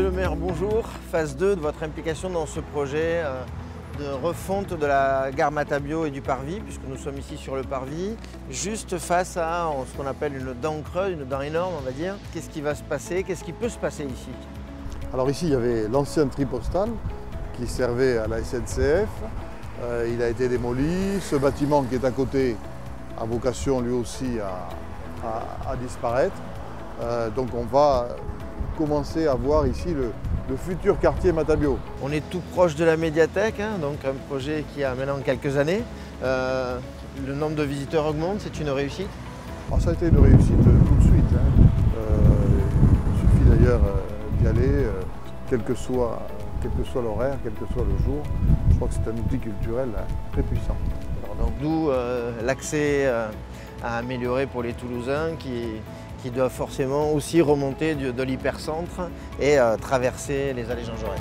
le maire, bonjour. Phase 2 de votre implication dans ce projet de refonte de la gare Matabio et du Parvis, puisque nous sommes ici sur le Parvis, juste face à ce qu'on appelle une dent creuse, une dent énorme, on va dire. Qu'est-ce qui va se passer? Qu'est-ce qui peut se passer ici? Alors ici, il y avait l'ancien tri postal qui servait à la SNCF. Il a été démoli. Ce bâtiment qui est à côté a vocation lui aussi à disparaître. Donc on va commencer à voir ici le futur quartier Matabio. On est tout proche de la médiathèque, donc un projet qui a maintenant quelques années. Le nombre de visiteurs augmente, c'est une réussite? Alors ça a été une réussite tout de suite. Il suffit d'ailleurs d'y aller, quel que soit l'horaire, quel que soit le jour. Je crois que c'est un outil culturel très puissant. Alors, donc d'où l'accès à améliorer pour les Toulousains qui doivent forcément aussi remonter de l'hypercentre et traverser les allées Jean Jaurès.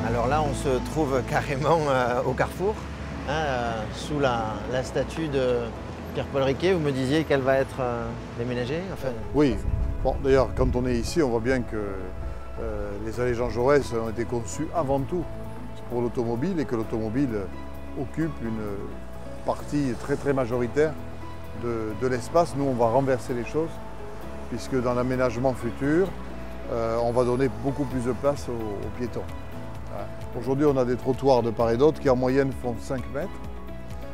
Alors là, on se trouve carrément au carrefour, sous la statue de Pierre-Paul Riquet. Vous me disiez qu'elle va être déménagée, enfin... Oui, bon, d'ailleurs, quand on est ici, on voit bien que les allées Jean Jaurès ont été conçues avant tout pour l'automobile et que l'automobile occupe une partie très majoritaire de l'espace. Nous, on va renverser les choses puisque dans l'aménagement futur, on va donner beaucoup plus de place aux piétons. Aujourd'hui, on a des trottoirs de part et d'autre qui en moyenne font 5 mètres.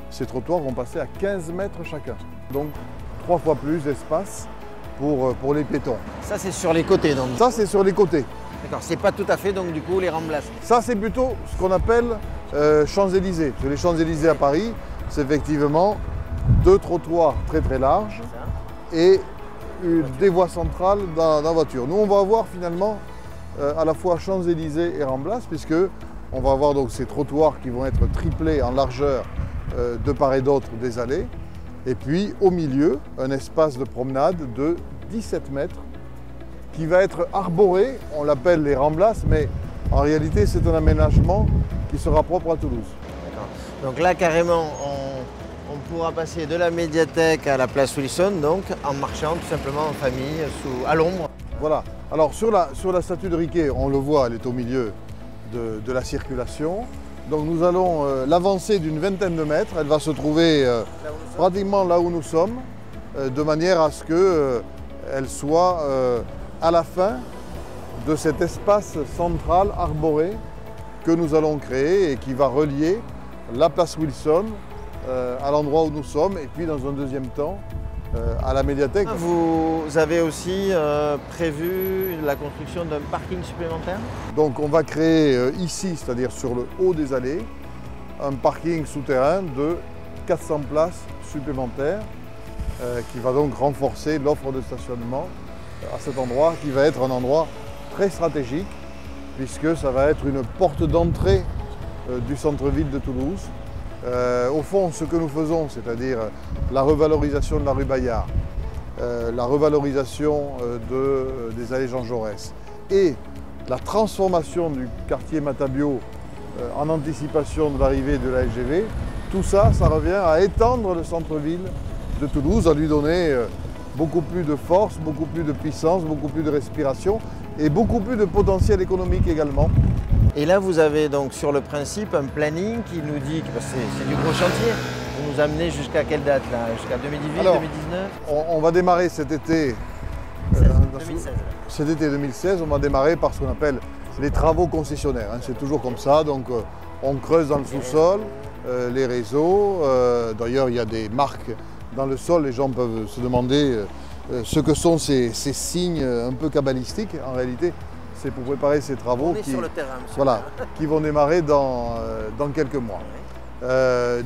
Ces trottoirs vont passer à 15 mètres chacun. Donc 3 fois plus d'espace pour les piétons. Ça, c'est sur les côtés, donc? Ça, c'est sur les côtés. D'accord, c'est pas tout à fait, donc du coup, les remblasses. Ça, c'est plutôt ce qu'on appelle Champs-Élysées. Sur les Champs-Élysées à Paris, c'est effectivement 2 trottoirs très larges et des voies centrales dans la voiture. Nous, on va avoir finalement à la fois Champs-Élysées et remblasses, puisque on va avoir donc ces trottoirs qui vont être triplés en largeur de part et d'autre des allées. Et puis au milieu, un espace de promenade de 17 mètres qui va être arboré. On l'appelle les remblasses, mais en réalité c'est un aménagement qui sera propre à Toulouse. Donc là carrément on pourra passer de la médiathèque à la place Wilson, donc en marchant tout simplement en famille, à l'ombre. Voilà. Alors sur la statue de Riquet, on le voit, elle est au milieu de la circulation. Donc nous allons l'avancer d'une vingtaine de mètres. Elle va se trouver pratiquement là où nous sommes, de manière à ce qu'elle soit à la fin de cet espace central arboré que nous allons créer et qui va relier la place Wilson à l'endroit où nous sommes et puis dans un deuxième temps à la médiathèque. Vous avez aussi prévu la construction d'un parking supplémentaire? Donc on va créer ici, c'est-à-dire sur le haut des allées, un parking souterrain de 400 places supplémentaires qui va donc renforcer l'offre de stationnement à cet endroit qui va être un endroit très stratégique puisque ça va être une porte d'entrée du centre-ville de Toulouse. Au fond, ce que nous faisons, c'est-à-dire la revalorisation de la rue Bayard, la revalorisation des allées Jean Jaurès et la transformation du quartier Matabio en anticipation de l'arrivée de la LGV, tout ça, ça revient à étendre le centre-ville de Toulouse, à lui donner beaucoup plus de force, beaucoup plus de puissance, beaucoup plus de respiration et beaucoup plus de potentiel économique également. Et là, vous avez donc sur le principe un planning qui nous dit que c'est du gros chantier. Vous nous amenez jusqu'à quelle date là? Jusqu'à 2018, Alors, 2019? On va démarrer cet été. 2016. Cet été 2016, on va démarrer par ce qu'on appelle les travaux concessionnaires. C'est toujours comme ça. Donc on creuse dans le sous-sol les réseaux. D'ailleurs, il y a des marques dans le sol. Les gens peuvent se demander ce que sont ces signes un peu cabalistiques. En réalité, c'est pour préparer ces travaux sur le terrain, voilà, qui vont démarrer dans quelques mois.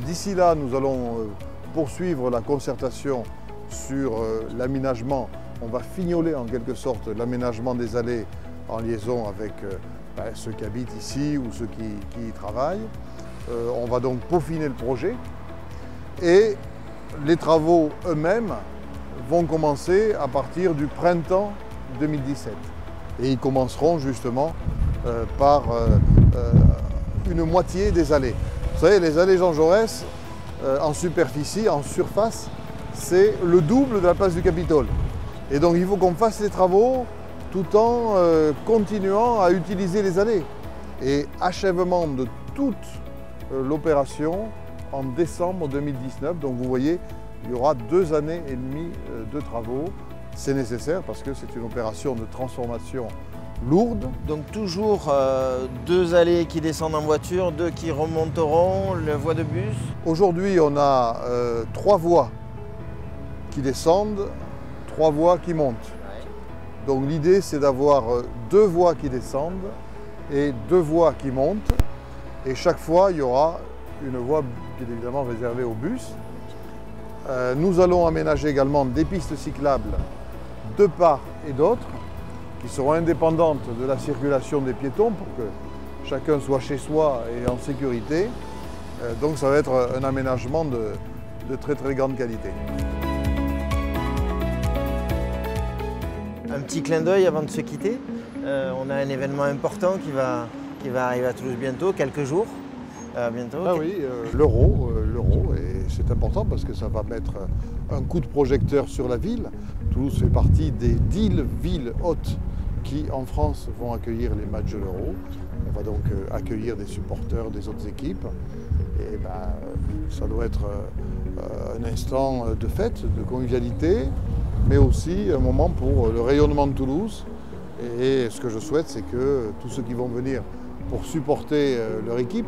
D'ici là, nous allons poursuivre la concertation sur l'aménagement. On va fignoler en quelque sorte l'aménagement des allées en liaison avec ceux qui habitent ici ou ceux qui y travaillent. On va donc peaufiner le projet et les travaux eux-mêmes vont commencer à partir du printemps 2017. Et ils commenceront justement par une moitié des allées. Vous savez, les allées Jean Jaurès, en superficie, en surface, c'est le double de la place du Capitole. Et donc il faut qu'on fasse ces travaux tout en continuant à utiliser les allées. Et achèvement de toute l'opération en décembre 2019. Donc vous voyez, il y aura 2 années et demie de travaux. C'est nécessaire parce que c'est une opération de transformation lourde. Donc toujours 2 allées qui descendent en voiture, 2 qui remonteront, la voie de bus. Aujourd'hui, on a 3 voies qui descendent, 3 voies qui montent. Donc l'idée, c'est d'avoir 2 voies qui descendent et 2 voies qui montent. Et chaque fois, il y aura une voie bien évidemment réservée aux bus. Nous allons aménager également des pistes cyclables de part et d'autre, qui seront indépendantes de la circulation des piétons pour que chacun soit chez soi et en sécurité. Donc ça va être un aménagement de très très grande qualité. Un petit clin d'œil avant de se quitter. On a un événement important qui va arriver à Toulouse bientôt, quelques jours. Bientôt. Ah oui, l'euro, et c'est important parce que ça va mettre un coup de projecteur sur la ville. Toulouse fait partie des 10 villes hôtes qui, en France, vont accueillir les matchs de l'Euro. On va donc accueillir des supporters des autres équipes. Et ça doit être un instant de fête, de convivialité, mais aussi un moment pour le rayonnement de Toulouse. Et ce que je souhaite, c'est que tous ceux qui vont venir pour supporter leur équipe,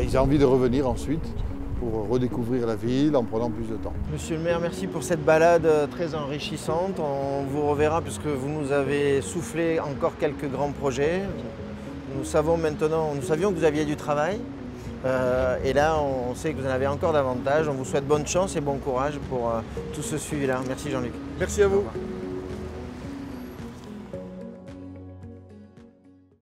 ils aient envie de revenir ensuite pour redécouvrir la ville en prenant plus de temps. Monsieur le maire, merci pour cette balade très enrichissante. On vous reverra puisque vous nous avez soufflé encore quelques grands projets. Nous savions que vous aviez du travail. Et là, on sait que vous en avez encore davantage. On vous souhaite bonne chance et bon courage pour tout ce suivi-là. Merci Jean-Luc. Merci à vous.